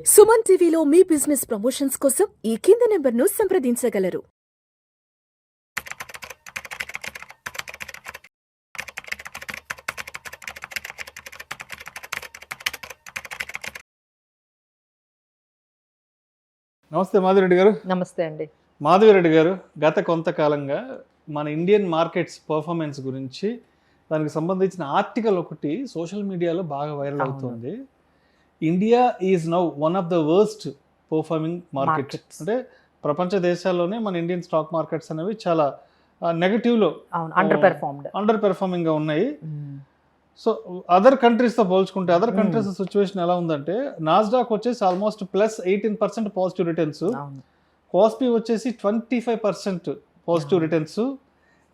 సుమన్ టీవీలో మీ business promotions కోసం ఈ కింది నెంబర్ను సంప్రదించగలరు. నమస్తే మాధవిరెడ్డి గారు. నమస్తే అండి. మాధవిరెడ్డి గారు, గత కొంతకాలంగా మన ఇండియన్ మార్కెట్స్ పర్ఫార్మెన్స్ గురించి దానికి సంబంధించిన ఆర్టికల్ ఒకటి సోషల్ మీడియాలో బాగా వైరల్ అవుతుంది. India is now one of the worst performing markets. అంటే ప్రపంచ దేశాల్లోనే మన ఇండియన్ స్టాక్ మార్కెట్స్ అనేవి చాలా నెగటివ్లో అండర్ పెర్ఫార్మింగ్గా ఉన్నాయి. సో అదర్ కంట్రీస్తో పోల్చుకుంటే అదర్ కంట్రీస్ సిచ్యువేషన్ ఎలా ఉందంటే, నాస్డాక్ వచ్చేసి ఆల్మోస్ట్ +18% పాజిటివ్ రిటర్న్స్, కాస్పీ వచ్చేసి 25% పాజిటివ్ రిటర్న్స్,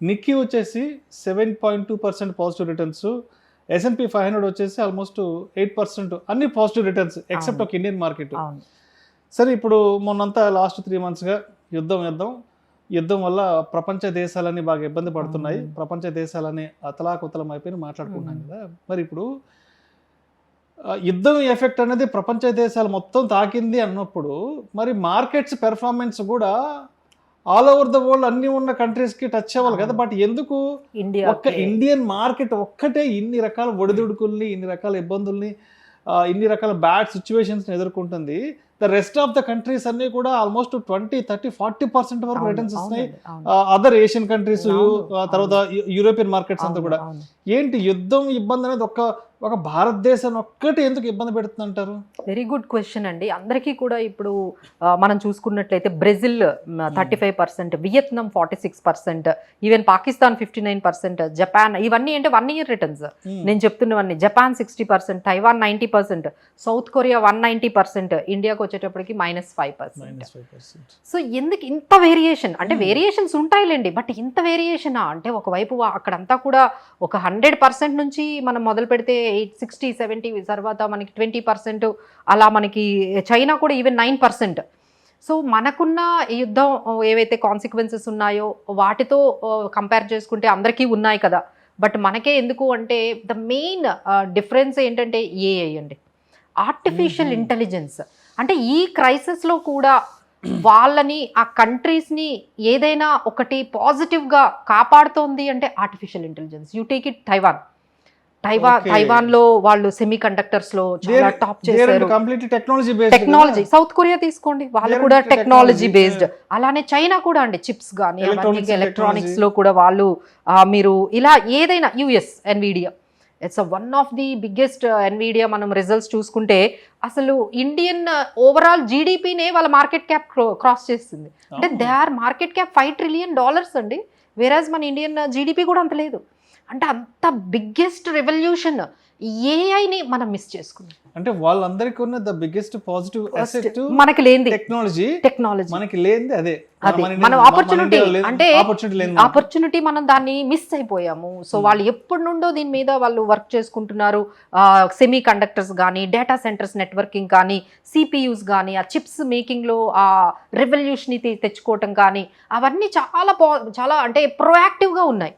నిక్కీ వచ్చేసి 7.2% పాజిటివ్ రిటర్న్స్, S&P 500 వచ్చేసి ఆల్మోస్ట్ 8% అన్ని పాజిటివ్ రిటర్న్స్ ఎక్సెప్ట్ ఒక ఇండియన్ మార్కెట్. సరే, ఇప్పుడు మొన్నంతా లాస్ట్ 3 monthsగా యుద్ధం వల్ల ప్రపంచ దేశాలన్నీ బాగా ఇబ్బంది పడుతున్నాయి. ప్రపంచ దేశాలన్నీ అతలాకుతలం అయిపోయి మాట్లాడుకుంటున్నాం కదా. మరి ఇప్పుడు యుద్ధం ఎఫెక్ట్ అనేది ప్రపంచ దేశాలు మొత్తం తాకింది అన్నప్పుడు మరి మార్కెట్స్ పెర్ఫార్మెన్స్ కూడా ఆల్ ఓవర్ ద వరల్డ్ అన్ని ఉన్న కంట్రీస్కి టచ్ అవ్వాలి కదా. బట్ ఎందుకు ఒక్క ఇండియన్ మార్కెట్ ఒక్కటే ఇన్ని రకాల ఒడిదుడుకుల్ని, ఇన్ని రకాల ఇబ్బందుల్ని, ఇన్ని రకాల బ్యాడ్ సిచ్యువేషన్స్ని ఎదుర్కొంటుంది? The rest of the countries అన్ని కూడా ఆల్మోస్ట్ 20, 30, 40% వరకు రిటర్న్స్ ఇస్తున్నాయి. అదర్ ఏషియన్ కంట్రీస్, తర్వాత యూరోపియన్ మార్కెట్స్ అంతా కూడా. ఏంటి యుద్ధం ఇబ్బంది అనేది ఒక భారతదేశాన్ని ఒక్కటి ఎందుకు ఇబ్బంది పెడుతుంది అంటారు? వెరీ గుడ్ క్వశ్చన్ అండి. అందరికీ కూడా ఇప్పుడు మనం చూసుకున్నట్లయితే Brazil 35%, Vietnam 46%, even Pakistan 59%, Japan, ఇవన్నీ అంటే 1 year రిటర్న్స్ నేను చెప్తున్నవన్నీ. జపాన్ 60%, తైవాన్ 90%, సౌత్ కొరియా 190%, ఇండియాకి వచ్చేటప్పటికి -5%. సో ఎందుకు ఇంత వేరియేషన్? అంటే వేరియేషన్స్ ఉంటాయిలేండి, బట్ ఇంత వేరియేషనా? అంటే ఒకవైపు అక్కడంతా కూడా ఒక 100% నుంచి మనం మొదలు పెడితే 60, 70, తర్వాత మనకి 20%, అలా మనకి చైనా కూడా ఈవెన్ 9%. సో మనకున్న యుద్ధం ఏవైతే కాన్సిక్వెన్సెస్ ఉన్నాయో వాటితో కంపేర్ చేసుకుంటే అందరికీ ఉన్నాయి కదా. బట్ మనకే ఎందుకు అంటే ద మెయిన్ డిఫరెన్స్ ఏంటంటే ఏఐ అండి, ఆర్టిఫిషియల్ ఇంటెలిజెన్స్. అంటే ఈ క్రైసిస్లో కూడా వాళ్ళని, ఆ కంట్రీస్ని ఏదైనా ఒకటి పాజిటివ్గా కాపాడుతోంది అంటే artificial intelligence. You take it తైవాన్లో వాళ్ళు సెమీ కండక్టర్స్లో చాలా టాప్ చేశారు. టెక్నాలజీ. సౌత్ కొరియా తీసుకోండి, వాళ్ళు కూడా టెక్నాలజీ బేస్డ్. అలానే చైనా కూడా అండి, చిప్స్ కానీ ఎలక్ట్రానిక్స్ లో కూడా వాళ్ళు, మీరు ఇలా ఏదైనా US Nvidia, it's one of the biggest. Nvidia మనం రిజల్ట్స్ చూసుకుంటే అసలు ఇండియన్ ఓవరాల్ జీడిపినే వాళ్ళ మార్కెట్ క్యాప్ క్రాస్ చేస్తుంది. అంటే they are market cap $5 trillion అండి, వేరాజ్ మన ఇండియన్ జీడిపి కూడా అంత లేదు. అంటే అంత బిగ్గెస్ట్ రెవల్యూషన్ ఏఐని మనం మిస్ చేసుకున్నాం. అంటే వాళ్ళందరికీ ఉన్న ద బిగ్గెస్ట్ పాజిటివ్ అసెట్ మనకి లేనిది టెక్నాలజీ. మనకి లేనిది అదే మనం ఆపర్చునిటీ, అంటే ఆపర్చునిటీ మనం దాన్ని మిస్ అయిపోయాము. సో వాళ్ళు ఎప్పటి నుండో దీని మీద వాళ్ళు వర్క్ చేసుకుంటున్నారు. సెమీ కండక్టర్స్ కానీ, డేటా సెంటర్స్ నెట్వర్కింగ్ కానీ, సిపియూస్ కానీ, ఆ చిప్స్ మేకింగ్లో ఆ రెవల్యూషన్ తెచ్చుకోవటం కానీ, అవన్నీ చాలా అంటే ప్రొయాక్టివ్గా ఉన్నాయి.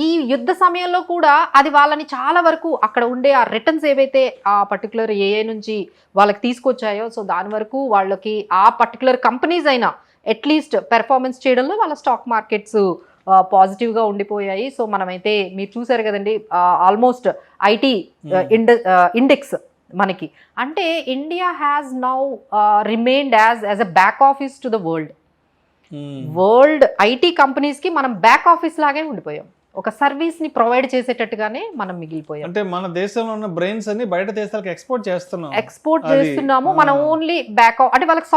ఈ యుద్ధ సమయంలో కూడా అది వాళ్ళని చాలా వరకు అక్కడ ఉండే ఆ రిటర్న్స్ ఏవైతే ఆ పర్టికులర్ ఏఐ నుంచి వాళ్ళకి తీసుకొచ్చాయో, సో దాని వరకు వాళ్ళకి ఆ పర్టికులర్ కంపెనీస్ అయినా అట్లీస్ట్ పెర్ఫార్మెన్స్ చేయడంలో వాళ్ళ స్టాక్ మార్కెట్స్ పాజిటివ్గా ఉండిపోయాయి. సో మనమైతే మీరు చూసారు కదండి, ఆల్మోస్ట్ ఐటీ ఇండెక్స్ మనకి, అంటే India has now remained as a back office to the world IT కంపెనీస్కి మనం బ్యాక్ ఆఫీస్ లాగే ఉండిపోయాం. ఒక సర్వీస్ ని ప్రొవైడ్ చేసేటట్టుగానే మనం మిగిలిపోయాం. అంటే మన దేశంలో ఉన్న బ్రెయిన్స్ అన్ని బయట దేశాలకు ఎక్స్పోర్ట్ చేస్తున్నాము. మనం ఓన్లీ బ్యాక్, అంటే వాళ్ళకి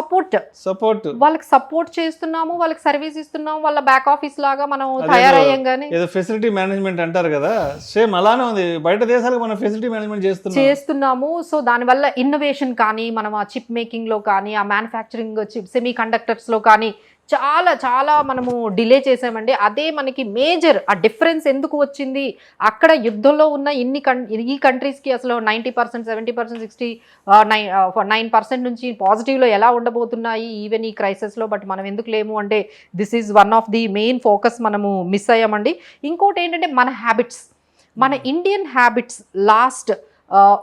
సపోర్ట్ చేస్తున్నాము, వాళ్ళకి సర్వీస్ ఇస్తున్నాము, వాళ్ళ బ్యాక్ ఆఫీస్ లాగా మనం తయారయ్యాం. కానీ ఏదో ఫెసిలిటీ మేనేజ్మెంట్ అంటారు కదా, సేమ్ అలానే ఉంది. బయట దేశాలకు మనం ఫెసిలిటీ మేనేజ్మెంట్ చేస్తున్నాము. సో దానివల్ల ఇన్నోవేషన్ కానీ, మనం ఆ చిప్ మేకింగ్ లో కానీ, ఆ మ్యానుఫ్యాక్చరింగ్ సెమీ కండక్టర్స్ లో కానీ చాలా మనము డిలే చేసామండి. అదే మనకి మేజర్ ఆ డిఫరెన్స్ ఎందుకు వచ్చింది, అక్కడ యుద్ధంలో ఉన్న ఈ కంట్రీస్కి అసలు 90%, 70%, 69% నుంచి పాజిటివ్లో ఎలా ఉండబోతున్నాయి ఈవెన్ ఈ క్రైసిస్లో. బట్ మనం ఎందుకు లేము అంటే this is one of the main focus మనము మిస్ అయ్యామండి. ఇంకోటి ఏంటంటే మన హ్యాబిట్స్, మన ఇండియన్ హ్యాబిట్స్ లాస్ట్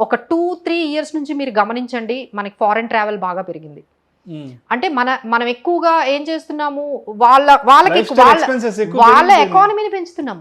ఒక 2-3 years నుంచి మీరు గమనించండి, మనకి ఫారెన్ ట్రావెల్ బాగా పెరిగింది. అంటే మనం ఎక్కువగా ఏం చేస్తున్నాము, వాళ్ళకి వాళ్ళ ఎకానమీని పెంచుతున్నాం,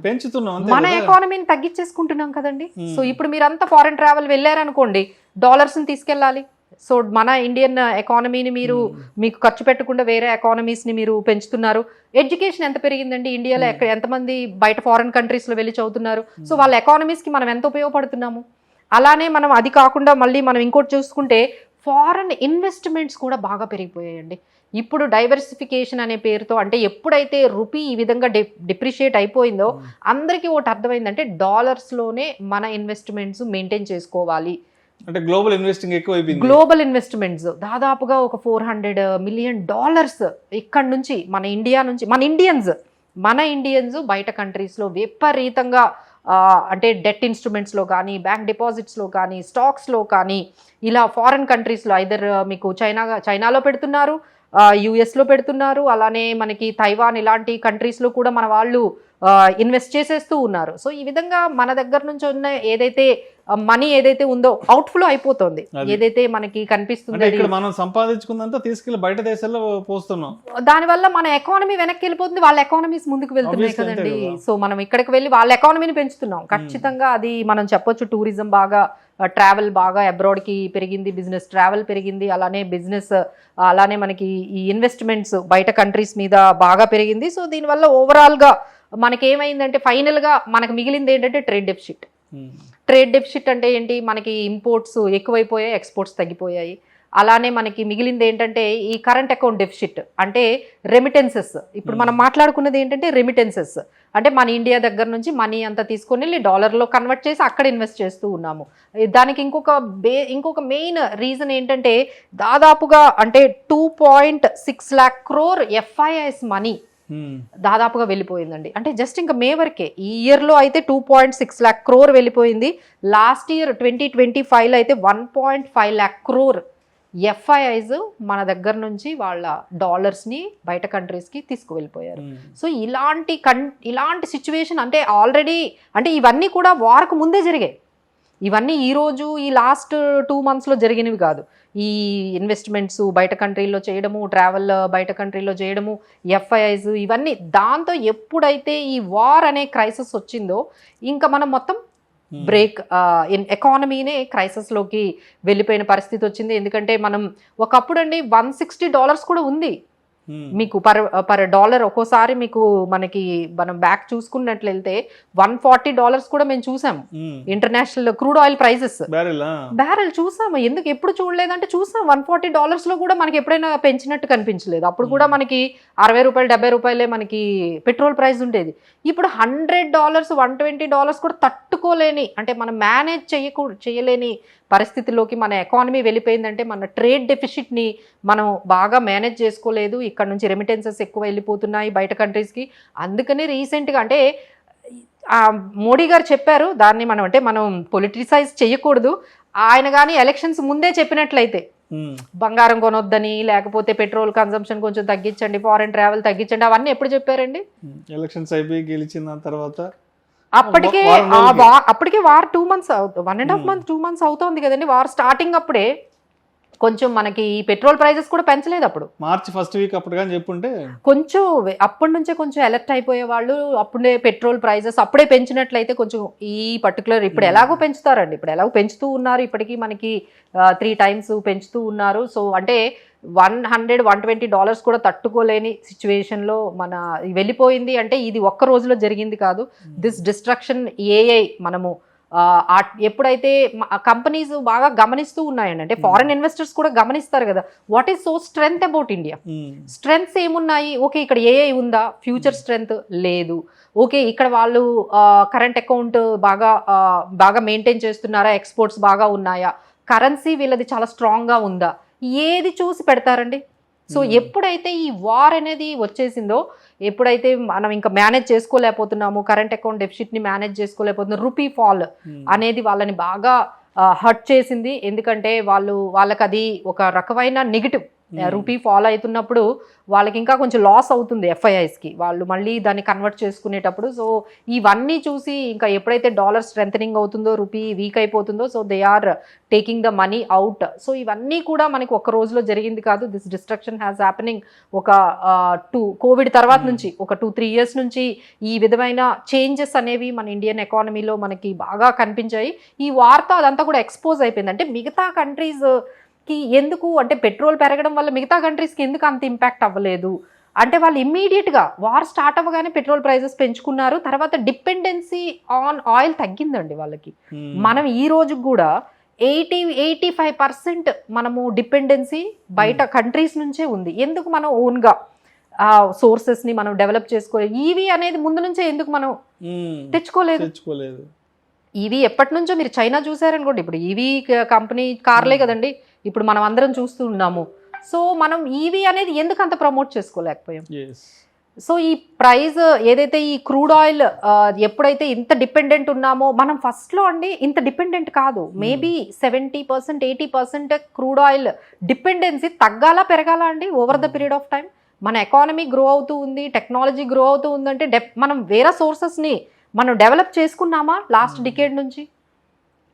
మన ఎకానమీని తగ్గించేసుకుంటున్నాం కదండి. సో ఇప్పుడు మీరంతా ఫారెన్ ట్రావెల్ వెళ్ళారనుకోండి, డాలర్స్ ని తీసుకెళ్ళాలి. సో మన ఇండియన్ ఎకానమీని మీరు మీకు ఖర్చు పెట్టకుండా వేరే ఎకానమీస్ ని మీరు పెంచుతున్నారు. ఎడ్యుకేషన్ ఎంత పెరిగిందండి ఇండియాలో, ఎక్కడ ఎంతమంది బయట ఫారెన్ కంట్రీస్ లో వెళ్ళి చదువుతున్నారు. సో వాళ్ళ ఎకానమీస్ కి మనం ఎంత ఉపయోగపడుతున్నాము. అలానే మనం అది కాకుండా మళ్ళీ మనం ఇంకోటి చూసుకుంటే ఫారెన్ ఇన్వెస్ట్మెంట్స్ కూడా బాగా పెరిగిపోయాయండి. ఇప్పుడు డైవర్సిఫికేషన్ అనే పేరుతో, అంటే ఎప్పుడైతే రూపీ ఈ విధంగా డిప్రిషియేట్ అయిపోయిందో అందరికీ ఒకటి అర్థమైందంటే డాలర్స్లోనే మన ఇన్వెస్ట్మెంట్స్ మెయింటైన్ చేసుకోవాలి. అంటే గ్లోబల్ ఇన్వెస్టింగ్ ఎక్కువైపోయింది. గ్లోబల్ ఇన్వెస్ట్మెంట్స్ దాదాపుగా ఒక $400 million ఇక్కడ నుంచి మన ఇండియా నుంచి మన ఇండియన్స్ బయట కంట్రీస్లో విపరీతంగా అంటే డెట్ ఇన్స్ట్రుమెంట్స్లో కానీ, బ్యాంక్ డిపాజిట్స్లో కానీ, స్టాక్స్లో కానీ, ఇలా ఫారెన్ కంట్రీస్లో ఐదర్ మీకు చైనాలో పెడుతున్నారు, యుఎస్లో పెడుతున్నారు, అలానే మనకి తైవాన్ ఇలాంటి కంట్రీస్లో కూడా మన వాళ్ళు ఇన్వెస్ట్ చేసేస్తూ ఉన్నారు. సో ఈ విధంగా మన దగ్గర నుంచి ఉన్న ఏదైతే మనీ ఏదైతే ఉందో అవుట్ఫ్లో అయిపోతుంది, ఏదైతే మనకి కనిపిస్తుంది. మనం సంపాదించుకుందంతా తీసుకెళ్లి బయట దేశాల్లో పోస్తున్నాం, దానివల్ల మన ఎకానమీ వెనక్కి వెళ్ళిపోతుంది, వాళ్ళ ఎకానమీస్ ముందుకు వెళ్తున్నాయి కదండి. సో మనం ఇక్కడికి వెళ్ళి వాళ్ళ ఎకానమీని పెంచుతున్నాం. ఖచ్చితంగా అది మనం చెప్పొచ్చు. టూరిజం బాగా, ట్రావెల్ బాగా అబ్రాడ్కి పెరిగింది, బిజినెస్ ట్రావెల్ పెరిగింది, అలానే బిజినెస్, అలానే మనకి ఈ ఇన్వెస్ట్మెంట్స్ బయట కంట్రీస్ మీద బాగా పెరిగింది. సో దీనివల్ల ఓవరాల్గా మనకేమైందంటే ఫైనల్గా మనకు మిగిలింది ఏంటంటే ట్రేడ్ డెఫిసిట్. ట్రేడ్ డెఫిసిట్ అంటే ఏంటి, మనకి ఇంపోర్ట్స్ ఎక్కువైపోయాయి, ఎక్స్పోర్ట్స్ తగ్గిపోయాయి. అలానే మనకి మిగిలింది ఏంటంటే ఈ కరెంట్ అకౌంట్ డెఫిసిట్, అంటే రెమిటెన్సెస్. ఇప్పుడు మనం మాట్లాడుకున్నది ఏంటంటే రెమిటెన్సెస్, అంటే మన ఇండియా దగ్గర నుంచి మనీ అంతా తీసుకొని వెళ్ళి డాలర్లో కన్వర్ట్ చేసి అక్కడ ఇన్వెస్ట్ చేస్తూ ఉన్నాము. దానికి ఇంకొక మెయిన్ రీజన్ ఏంటంటే దాదాపుగా అంటే 2.6 lakh crore FIIs మనీ దాదాపుగా వెళ్ళిపోయిందండి. అంటే జస్ట్ ఇంకా మే వరకే, ఈ ఇయర్లో అయితే 2.6 lakh crore వెళ్ళిపోయింది. లాస్ట్ ఇయర్ 2025లో అయితే 1.5 lakh crore FIIs మన దగ్గర నుంచి వాళ్ళ డాలర్స్ని బయట కంట్రీస్కి తీసుకువెళ్ళిపోయారు. సో ఇలాంటి సిచ్యువేషన్ అంటే ఆల్రెడీ, అంటే ఇవన్నీ కూడా వార్కు ముందే జరిగాయి. ఇవన్నీ ఈరోజు ఈ లాస్ట్ 2 monthsలో జరిగినవి కాదు. ఈ ఇన్వెస్ట్మెంట్స్ బయట కంట్రీలో చేయడము, ట్రావెల్ బయట కంట్రీలో చేయడము, FIIs ఇవన్నీ, దాంతో ఎప్పుడైతే ఈ వార్ అనే క్రైసిస్ వచ్చిందో ఇంకా మనం మొత్తం బ్రేక్ ఎకానమీనే క్రైసిస్లోకి వెళ్ళిపోయిన పరిస్థితి వచ్చింది. ఎందుకంటే మనం ఒకప్పుడు అండి $160 కూడా ఉంది మీకు పర్ డాలర్. ఒక్కోసారి మీకు మనం బ్యాక్ చూసుకున్నట్లు వెళ్తే $140 కూడా మేము చూసాము. International crude oil prices barrel చూసాము. ఎందుకు ఎప్పుడు చూడలేదంటే చూసాం, $140 లో కూడా మనకి ఎప్పుడైనా పెంచినట్టు కనిపించలేదు. అప్పుడు కూడా మనకి $60, $70 మనకి పెట్రోల్ ప్రైస్ ఉండేది. ఇప్పుడు $100, $120 కూడా తట్టుకోలేని, అంటే మనం మేనేజ్ చేయలేని పరిస్థితుల్లోకి మన ఎకానమీ వెళ్ళిపోయిందంటే మన ట్రేడ్ డెఫిసిట్ని మనం బాగా మేనేజ్ చేసుకోలేదు. ఇక్కడ నుంచి రెమిటెన్సెస్ ఎక్కువ వెళ్ళిపోతున్నాయి బయట కంట్రీస్కి. అందుకని రీసెంట్గా అంటే మోడీ గారు చెప్పారు, దాన్ని మనం పొలిటిసైజ్ చేయకూడదు. ఆయన కానీ ఎలక్షన్స్ ముందే చెప్పినట్లయితే బంగారం కొనొద్దని, లేకపోతే పెట్రోల్ కన్సంప్షన్ కొంచెం తగ్గించండి, ఫారెన్ ట్రావెల్ తగ్గించండి, అవన్నీ ఎప్పుడు చెప్పారండి? ఎలక్షన్స్ అయిపోయి గెలిచిన తర్వాత. అప్పటికే వార్ 2 months 1.5 months 2 months అవుతోంది కదండి. వార్ స్టార్టింగ్ అప్పుడే కొంచెం మనకి పెట్రోల్ ప్రైజెస్ కూడా పెంచలేదు. అప్పుడు మార్చి 1st week అప్పుడు కానీ చెప్పుంటే కొంచెం అప్పటి నుంచే కొంచెం అలర్ట్ అయిపోయే వాళ్ళు. అప్పుడే పెట్రోల్ ప్రైజెస్ అప్పుడే పెంచినట్లయితే కొంచెం ఈ పర్టికులర్, ఇప్పుడు ఎలాగో పెంచుతారండి, ఇప్పుడు ఎలాగో పెంచుతూ ఉన్నారు. ఇప్పటికీ మనకి 3 times పెంచుతూ ఉన్నారు. సో అంటే $100-120 కూడా తట్టుకోలేని సిచ్యువేషన్లో మన వెళ్ళిపోయింది. అంటే ఇది ఒక్క రోజులో జరిగింది కాదు. దిస్ డిస్ట్రక్షన్ ఏఐ మనము ఎప్పుడైతే కంపెనీస్ బాగా గమనిస్తూ ఉన్నాయండి, అంటే ఫారెన్ ఇన్వెస్టర్స్ కూడా గమనిస్తారు కదా, what is so strength about India. Strengths ఏమున్నాయి? ఓకే, ఇక్కడ ఏఐ ఉందా? ఫ్యూచర్ స్ట్రెంగ్త్ లేదు. ఓకే, ఇక్కడ వాళ్ళు కరెంట్ అకౌంట్ బాగా మెయింటైన్ చేస్తున్నారా? ఎక్స్పోర్ట్స్ బాగా ఉన్నాయా? కరెన్సీ వీళ్ళది చాలా స్ట్రాంగ్గా ఉందా? ఏది చూసి పెడతారండి? సో ఎప్పుడైతే ఈ వార్ అనేది వచ్చేసిందో, ఎప్పుడైతే మనం ఇంకా మేనేజ్ చేసుకోలేకపోతున్నాము, కరెంట్ అకౌంట్ డెఫిసిట్ని మేనేజ్ చేసుకోలేకపోతున్నాం, రూపీ ఫాల్ అనేది వాళ్ళని బాగా హర్ట్ చేసింది. ఎందుకంటే వాళ్ళకి అది ఒక రకమైన నెగిటివ్, రూపీ ఫాల్ అవుతున్నప్పుడు వాళ్ళకి ఇంకా కొంచెం లాస్ అవుతుంది ఎఫ్ఐఐస్కి, వాళ్ళు మళ్ళీ దాన్ని కన్వర్ట్ చేసుకునేటప్పుడు. సో ఇవన్నీ చూసి ఇంకా ఎప్పుడైతే డాలర్ స్ట్రెంథనింగ్ అవుతుందో, రూపీ వీక్ అయిపోతుందో, so they are taking the money out. So ఇవన్నీ కూడా మనకి ఒక రోజులో జరిగింది కాదు. దిస్ డిస్ట్రక్షన్ హ్యాస్ హ్యాపెనింగ్ ఒక కోవిడ్ తర్వాత నుంచి ఒక 2-3 years నుంచి ఈ విధమైన చేంజెస్ అనేవి మన ఇండియన్ ఎకానమీలో మనకి బాగా కనిపించాయి. ఈ వార్త అదంతా కూడా ఎక్స్పోజ్ అయిపోయింది. అంటే మిగతా కంట్రీస్కి ఎందుకు, అంటే పెట్రోల్ పెరగడం వల్ల మిగతా కంట్రీస్కి ఎందుకు అంత ఇంపాక్ట్ అవ్వలేదు అంటే, వాళ్ళు ఇమ్మీడియట్గా వార్ స్టార్ట్ అవ్వగానే పెట్రోల్ ప్రైజెస్ పెంచుకున్నారు. తర్వాత డిపెండెన్సీ ఆన్ ఆయిల్ తగ్గిందండి వాళ్ళకి. మనం ఈ రోజు కూడా 80-85% మనము డిపెండెన్సీ బయట కంట్రీస్ నుంచే ఉంది. ఎందుకు మనం ఓన్గా సోర్సెస్ని మనం డెవలప్ చేసుకోలేదు? ఈవీ అనేది ముందు నుంచే ఎందుకు మనం తెచ్చుకోలేదు? ఈవీ ఎప్పటి నుంచో మీరు చైనా చూసారనుకోండి, ఇప్పుడు ఈవీ కంపెనీ కార్లే కదండి ఇప్పుడు మనం అందరం చూస్తూ ఉన్నాము. సో మనం ఈవీ అనేది ఎందుకు అంత ప్రమోట్ చేసుకోలేకపోయాం? సో ఈ ప్రైస్ ఏదైతే ఈ క్రూడ్ ఆయిల్ ఎప్పుడైతే ఇంత డిపెండెంట్ ఉన్నామో, మనం ఫస్ట్లో అండి ఇంత డిపెండెంట్ కాదు. మేబీ 70%, 80% క్రూడ్ ఆయిల్ డిపెండెన్సీ తగ్గాలా పెరగాలా అండి over the period of time? మన ఎకానమీ గ్రో అవుతూ ఉంది, టెక్నాలజీ గ్రో అవుతూ ఉందంటే మనం వేరే సోర్సెస్ని మనం డెవలప్ చేసుకున్నామా లాస్ట్ డికేడ్ నుంచి?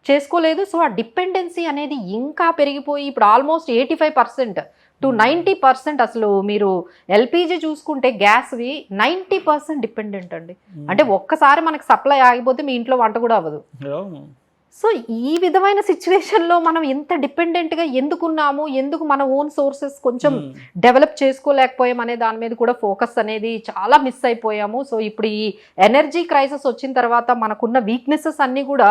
చేసుకోలేదు. సో ఆ డిపెండెన్సీ అనేది ఇంకా పెరిగిపోయి ఇప్పుడు ఆల్మోస్ట్ 85% to 90% అసలు మీరు ఎల్పిజి చూసుకుంటే గ్యాస్వి 90% డిపెండెంట్ అండి. అంటే ఒక్కసారి మనకి సప్లై ఆగిపోతే మీ ఇంట్లో వంట కూడా అవ్వదు. సో ఈ విధమైన సిచ్యువేషన్లో మనం ఎంత డిపెండెంట్గా ఎందుకున్నాము, ఎందుకు మన ఓన్ సోర్సెస్ కొంచెం డెవలప్ చేసుకోలేకపోయాం అనే దాని మీద కూడా ఫోకస్ అనేది చాలా మిస్ అయిపోయాము. సో ఇప్పుడు ఈ ఎనర్జీ క్రైసిస్ వచ్చిన తర్వాత మనకున్న వీక్నెసెస్ అన్నీ కూడా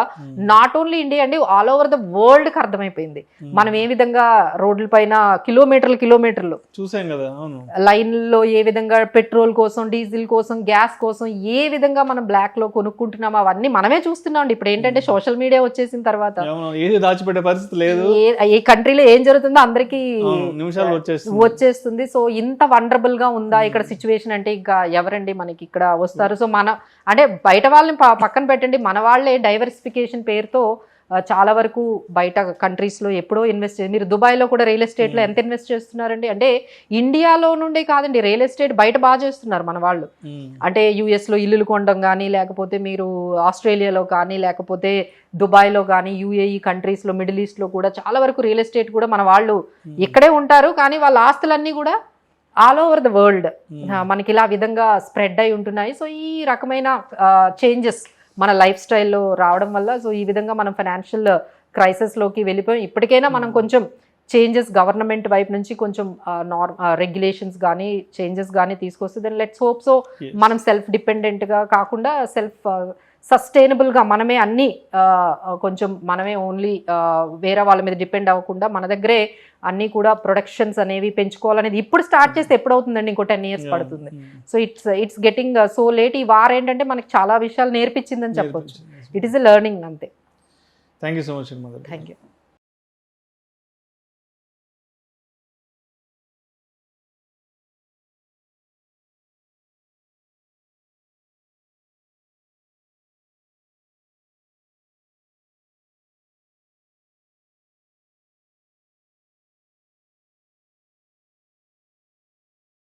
నాట్ ఓన్లీ ఇండియా అండి, ఆల్ ఓవర్ ద వరల్డ్కి అర్థమైపోయింది. మనం ఏ విధంగా రోడ్ల పైన కిలోమీటర్లు చూసాం కదా, లైన్లో ఏ విధంగా పెట్రోల్ కోసం, డీజిల్ కోసం, గ్యాస్ కోసం ఏ విధంగా మనం బ్లాక్లో కొనుక్కుంటున్నాము అవన్నీ మనమే చూస్తున్నాం. ఇప్పుడు ఏంటంటే సోషల్ మీడియా వచ్చేసిన తర్వాత ఏది దాచిపెట్టే పరిస్థితి లేదు. ఏ కంట్రీలో ఏం జరుగుతుందో అందరికి వచ్చేస్తుంది. సో ఇంత వండరబుల్ గా ఉందా ఇక్కడ సిచ్యువేషన్ అంటే ఇంకా ఎవరండి మనకి ఇక్కడ వస్తారు? సో మన అంటే బయట వాళ్ళని పక్కన పెట్టండి, మన వాళ్ళే డైవర్సిఫికేషన్ పేరుతో చాలా వరకు బయట కంట్రీస్లో ఎప్పుడో ఇన్వెస్ట్ చేసి, మీరు దుబాయ్లో కూడా రియల్ ఎస్టేట్లో ఎంత ఇన్వెస్ట్ చేస్తున్నారండి? అంటే ఇండియాలో నుండే కాదండి, రియల్ ఎస్టేట్ బయట బాగా చేస్తున్నారు మన వాళ్ళు. అంటే యూఎస్లో ఇల్లులు కొనడం కానీ, లేకపోతే మీరు ఆస్ట్రేలియాలో కానీ, లేకపోతే దుబాయ్లో కానీ, యూఏఈ కంట్రీస్లో, మిడిల్ ఈస్ట్లో కూడా చాలా వరకు రియల్ ఎస్టేట్ కూడా మన వాళ్ళు ఇక్కడే ఉంటారు. కానీ వాళ్ళ ఆస్తులన్నీ కూడా ఆల్ ఓవర్ ద వరల్డ్ మనకి ఇలా విధంగా స్ప్రెడ్ అయి ఉంటున్నాయి. సో ఈ రకమైన చేంజెస్ మన లైఫ్ స్టైల్లో రావడం వల్ల సో ఈ విధంగా మనం ఫైనాన్షియల్ క్రైసిస్లోకి వెళ్ళిపోయాం. ఇప్పటికైనా మనం కొంచెం చేంజెస్ గవర్నమెంట్ వైపు నుంచి కొంచెం రెగ్యులేషన్స్ కానీ చేంజెస్ కానీ తీసుకొస్తే దెన్ లెట్స్ హోప్ సో మనం సెల్ఫ్ డిపెండెంట్గా కాకుండా సెల్ఫ్ సస్టైనబుల్గా మనమే అన్నీ కొంచెం మనమే ఓన్లీ వేరే వాళ్ళ మీద డిపెండ్ అవ్వకుండా మన దగ్గరే అన్నీ కూడా ప్రొడక్షన్స్ అనేవి పెంచుకోవాలనేది ఇప్పుడు స్టార్ట్ చేస్తే ఎప్పుడవుతుందండి? ఇంకో 10 years పడుతుంది. So it's getting so late. ఈ వార్ ఏంటంటే మనకి చాలా విషయాలు నేర్పించిందని చెప్పొచ్చు. ఇట్ ఈస్ ఎ లెర్నింగ్ అంతే. Thank you so much. Thank you.